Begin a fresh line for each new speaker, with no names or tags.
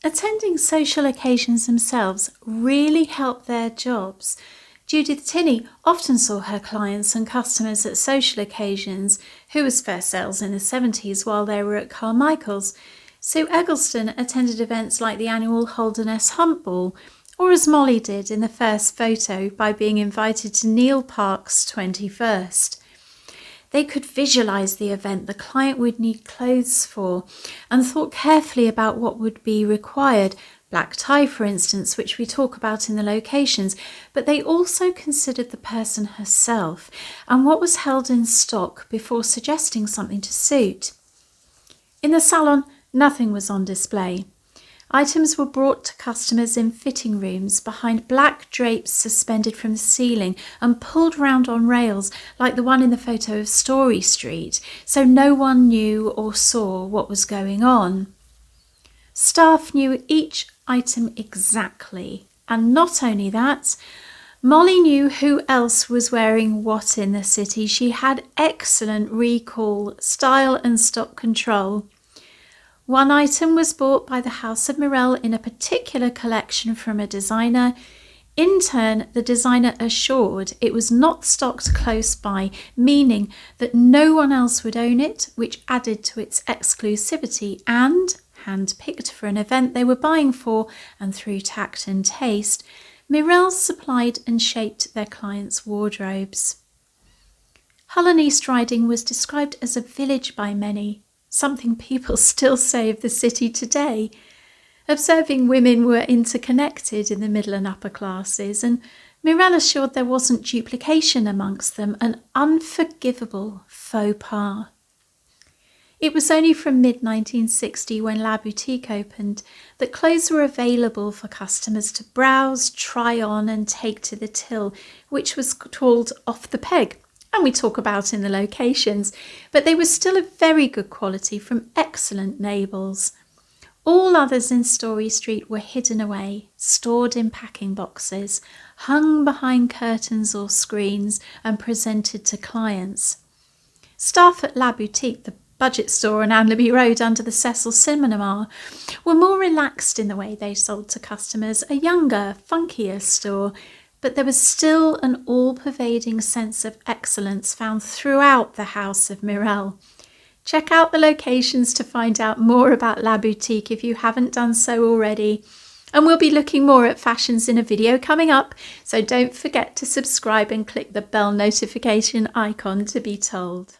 attending social occasions themselves really helped their jobs. Judith Tinney often saw her clients and customers at social occasions, who was fair sales in the 70s while they were at Carmichael's. Sue Eggleston attended events like the annual Holderness Hunt Ball, or as Molly did in the first photo by being invited to Neil Park's 21st. They could visualise the event the client would need clothes for and thought carefully about what would be required, black tie for instance, which we talk about in the locations, but they also considered the person herself and what was held in stock before suggesting something to suit. In the salon, nothing was on display. Items were brought to customers in fitting rooms behind black drapes suspended from the ceiling and pulled round on rails like the one in the photo of Story Street, so no one knew or saw what was going on. Staff knew each item exactly, and not only that, Molly knew who else was wearing what in the city. She had excellent recall, style and stock control. One item was bought by the House of Mirelle in a particular collection from a designer. In turn, the designer assured it was not stocked close by, meaning that no one else would own it, which added to its exclusivity, and, hand-picked for an event they were buying for, and through tact and taste, Mirelle supplied and shaped their clients' wardrobes. Hull and East Riding was described as a village by many, something people still say of the city today. Observing women were interconnected in the middle and upper classes, and Mirelle assured there wasn't duplication amongst them, an unforgivable faux pas. It was only from mid-1960, when La Boutique opened, that clothes were available for customers to browse, try on and take to the till, which was called off the peg, and we talk about in the locations, but they were still of very good quality from excellent labels. All others in Story Street were hidden away, stored in packing boxes, hung behind curtains or screens and presented to clients. Staff at La Boutique, the budget store on Anlaby Road under the Cecil Cinema, were more relaxed in the way they sold to customers, a younger, funkier store, but there was still an all-pervading sense of excellence found throughout the House of Mirelle. Check out the locations to find out more about La Boutique if you haven't done so already. And we'll be looking more at fashions in a video coming up, so don't forget to subscribe and click the bell notification icon to be told.